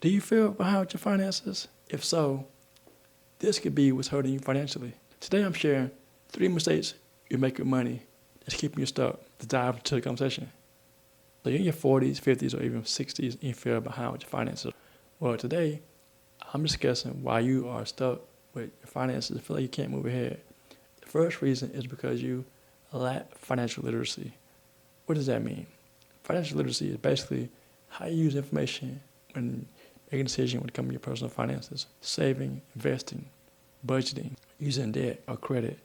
Do you feel behind with your finances? If so, this could be what's hurting you financially. Today I'm sharing 3 mistakes you make with money that's keeping you stuck. To dive into the conversation. So you're in your 40s, 50s, or even 60s and you feel behind with your finances. Well, today I'm discussing why you are stuck with your finances and feel like you can't move ahead. The first reason is because you lack financial literacy. What does that mean? Financial literacy is basically how you use information when making a decision when it comes to your personal finances. Saving, investing, budgeting, using debt or credit.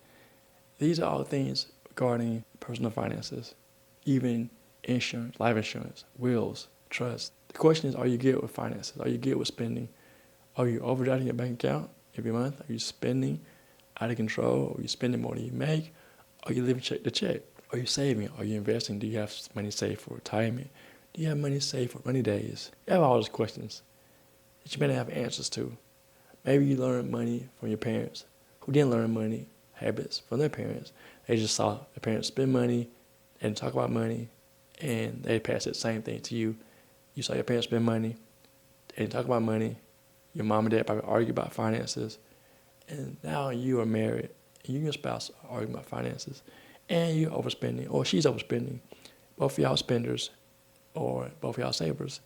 These are all things regarding personal finances. Even insurance, life insurance, wills, trust. The question is, are you good with finances? Are you good with spending? Are you overdrafting your bank account every month? Are you spending out of control? Are you spending more than you make? Are you living check to check? Are you saving? Are you investing? Do you have money saved for retirement? Do you have money saved for rainy days? You have all those questions that you may not have answers to. Maybe you learned money from your parents who didn't learn money habits from their parents. They just saw their parents spend money and talk about money, and they passed that same thing to you. You saw your parents spend money, they didn't talk about money. Your mom and dad probably argue about finances, and now you are married, and you and your spouse are arguing about finances, and you're overspending, or she's overspending. Both of y'all spenders, or both of y'all savers.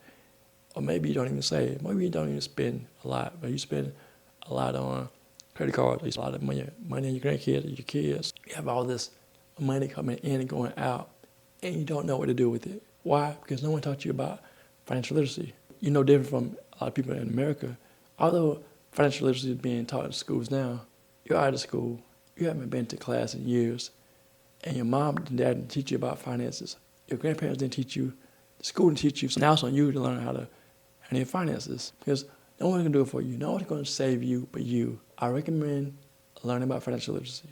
Or maybe you don't even save. Maybe you don't even spend a lot, but you spend a lot on credit cards, a lot of money on your grandkids, your kids. You have all this money coming in and going out, and you don't know what to do with it. Why? Because no one taught you about financial literacy. You're no different from a lot of people in America. Although financial literacy is being taught in schools now, you're out of school, you haven't been to class in years, and your mom and dad didn't teach you about finances. Your grandparents didn't teach you, the school didn't teach you, so now it's on you to learn how to handle your finances. Because no one's going to do it for you. No one's going to save you but you. I recommend learning about financial literacy.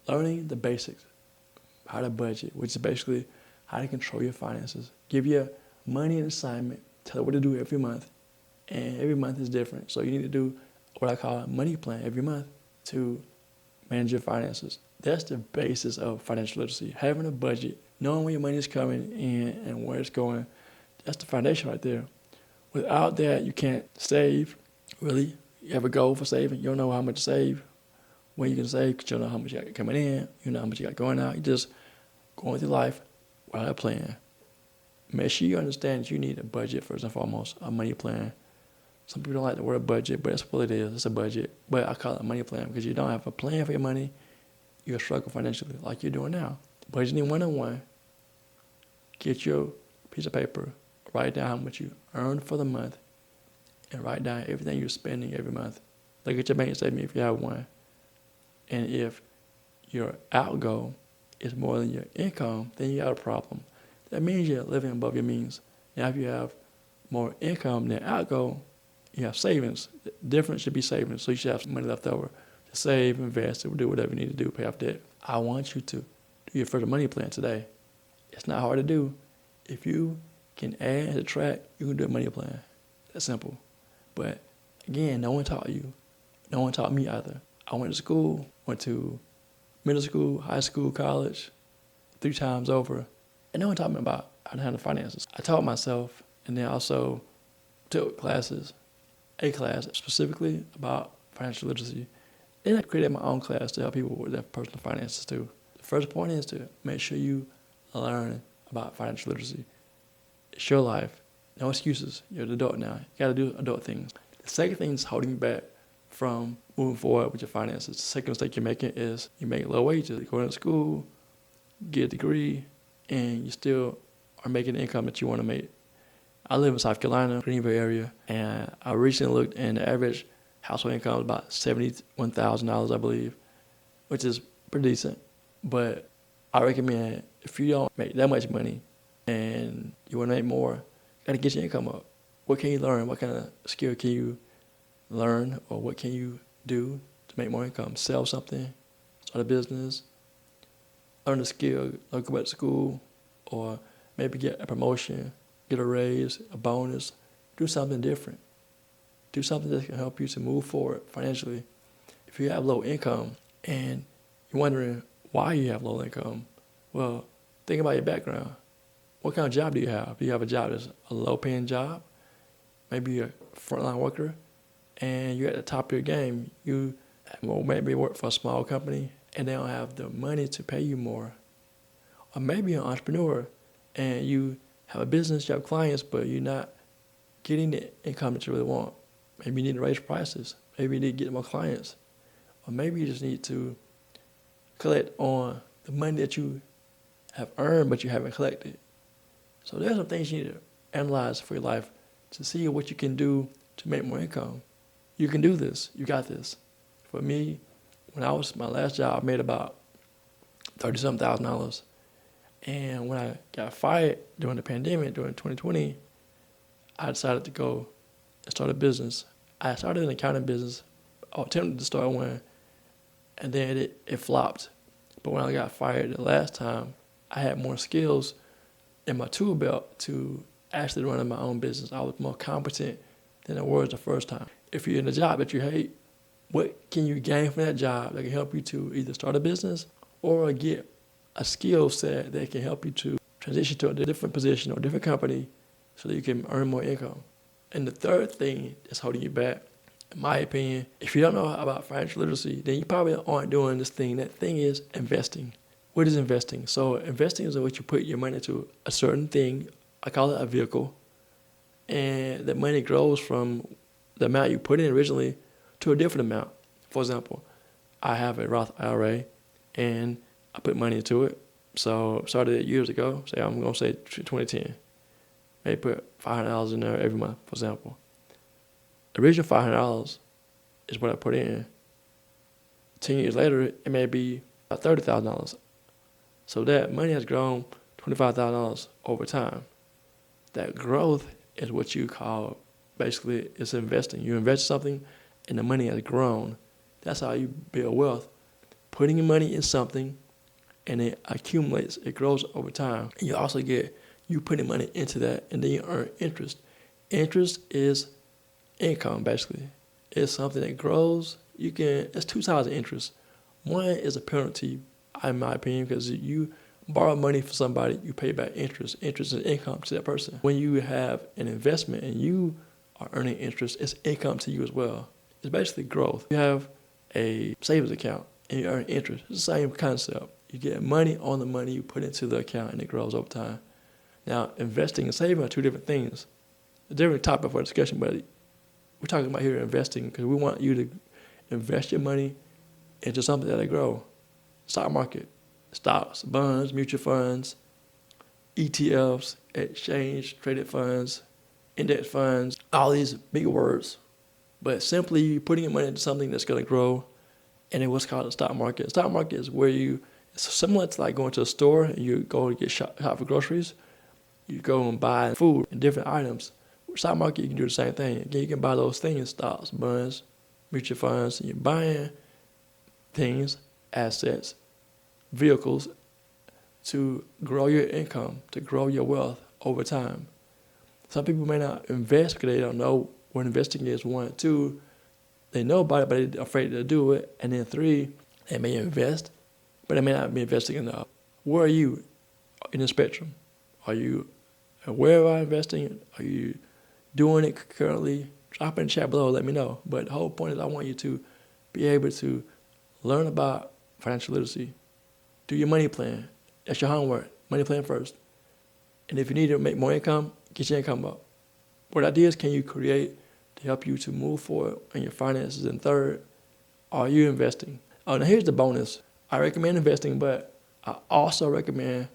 Learning the basics, how to budget, which is basically how to control your finances. Give your money an assignment, tell it what to do every month, and every month is different. So you need to do what I call a money plan every month to manage your finances. That's the basis of financial literacy. Having a budget, knowing where your money is coming in and where it's going, that's the foundation right there. Without that, you can't save, really. You have a goal for saving. You don't know how much to save, when you can save, because you don't know how much you got coming in. You don't know how much you got going out. You're just going through life without a plan. Make sure you understand that you need a budget first and foremost, a money plan. Some people don't like the word budget, but that's what it is. It's a budget. But I call it a money plan because you don't have a plan for your money, you'll struggle financially like you're doing now. Budgeting 101, get your piece of paper, write down how much you earn for the month, and write down everything you're spending every month. Look at your bank statement if you have one. And if your outgo is more than your income, then you got a problem. That means you're living above your means. Now, if you have more income than outgo, you have savings. The difference should be savings. So you should have some money left over to save, invest, or do whatever you need to do, pay off debt. I want you to do your first money plan today. It's not hard to do. If you can add and subtract, you can do a money plan. That's simple. But again, no one taught you. No one taught me either. I went to school, went to middle school, high school, college, 3 times over, and no one taught me about how to handle finances. I taught myself, and then also took classes, a class specifically about financial literacy. Then I created my own class to help people with their personal finances too. The first point is to make sure you learn about financial literacy. It's your life. No excuses. You're an adult now. You got to do adult things. The second thing is holding you back from moving forward with your finances. The second mistake you're making is you make low wages. You go to school, get a degree, and you still are making the income that you want to make. I live in South Carolina, Greenville area, and I recently looked, and the average household income is about $71,000, I believe, which is pretty decent. But I recommend if you don't make that much money and you want to make more, you got to get your income up. What can you learn? What kind of skill can you learn, or what can you do to make more income? Sell something, start a business, learn a skill, go back to school, or maybe get a promotion, get a raise, a bonus, do something different. Do something that can help you to move forward financially. If you have low income and you're wondering why you have low income, well, think about your background. What kind of job do you have? Do you have a job that's a low-paying job? maybe a frontline worker, and you're at the top of your game. You maybe work for a small company and they don't have the money to pay you more. Or maybe you're an entrepreneur and you have a business, you have clients, but you're not getting the income that you really want. Maybe you need to raise prices. Maybe you need to get more clients. Or maybe you just need to collect on the money that you have earned but you haven't collected. So there's some things you need to analyze for your life to see what you can do to make more income. You can do this. You got this. For me, when I was my last job, I made about $30,000. And when I got fired during the pandemic, during 2020, I decided to go and start a business. I started an accounting business. I attempted to start one, and then it flopped. But when I got fired the last time, I had more skills in my tool belt to actually run my own business. I was more competent than I was the first time. If you're in a job that you hate, what can you gain from that job that can help you to either start a business or get a skill set that can help you to transition to a different position or a different company so that you can earn more income? And the third thing that's holding you back, in my opinion, if you don't know about financial literacy, then you probably aren't doing this thing. That thing is investing. What is investing? So investing is in which you put your money to a certain thing. I call it a vehicle. And the money grows from the amount you put in originally to a different amount. For example, I have a Roth IRA and I put money into it. So started it years ago. I'm going to say 2010. Maybe put $500 in there every month, for example. The original $500 is what I put in. 10 years later, it may be about $30,000. So that money has grown $25,000 over time. That growth is what you call, basically, it's investing. You invest something and the money has grown. That's how you build wealth. Putting your money in something and it accumulates, it grows over time. And you also get, you putting money into that and then you earn interest. Interest is income, basically. It's something that grows. It's two sides of interest. One is a penalty, in my opinion, because you borrow money from somebody, you pay back interest. Interest is income to that person. When you have an investment and you are earning interest, it's income to you as well. It's basically growth. You have a savings account and you earn interest. It's the same concept. You get money on the money you put into the account and it grows over time. Now, investing and saving are two different things. A different topic for discussion, but we're talking about here investing because we want you to invest your money into something that'll grow. Stock market, stocks, bonds, mutual funds, ETFs, exchange traded funds, index funds, all these big words. But simply putting your money into something that's going to grow, and then what's called the stock market. The stock market is where it's similar to like going to a store and you go to get shop for groceries. You go and buy food and different items. With stock market, you can do the same thing. Again, you can buy those things, stocks, bonds, mutual funds, and you're buying things, assets, vehicles to grow your income, to grow your wealth over time. Some people may not invest because they don't know what investing is. 1, 2, they know about it, but they're afraid to do it. And then 3, they may invest, but they may not be investing enough. Where are you in the spectrum? Are you aware of investing? Are you doing it currently? Drop in the chat below, let me know. But the whole point is I want you to be able to learn about financial literacy. Do your money plan. That's your homework. Money plan first. And if you need to make more income, get your income up. What ideas can you create to help you to move forward in your finances? And third, are you investing? Oh, now here's the bonus. I recommend investing, but I also recommend,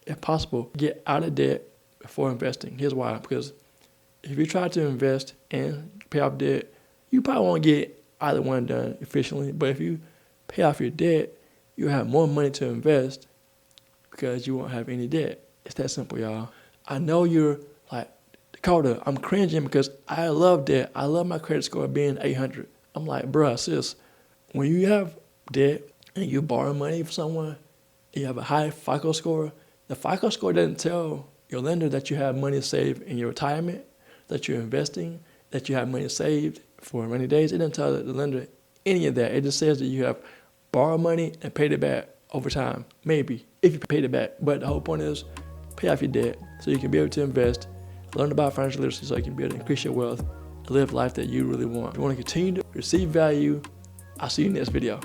if possible, get out of debt before investing. Here's why. Because if you try to invest and pay off debt, you probably won't get either one done efficiently. But if you pay off your debt, you have more money to invest because you won't have any debt. It's that simple, y'all. I know you're like, Dakota, I'm cringing because I love debt. I love my credit score being 800. I'm like, bruh, sis, when you have debt and you borrow money from someone, and you have a high FICO score, the FICO score doesn't tell your lender that you have money saved in your retirement, that you're investing, that you have money saved for rainy days. It doesn't tell the lender any of that. It just says that you have borrowed money and paid it back over time. Maybe, if you paid it back. But the whole point is pay off your debt so you can be able to invest. Learn about financial literacy so you can be able to increase your wealth and live life that you really want. If you want to continue to receive value, I'll see you in the next video.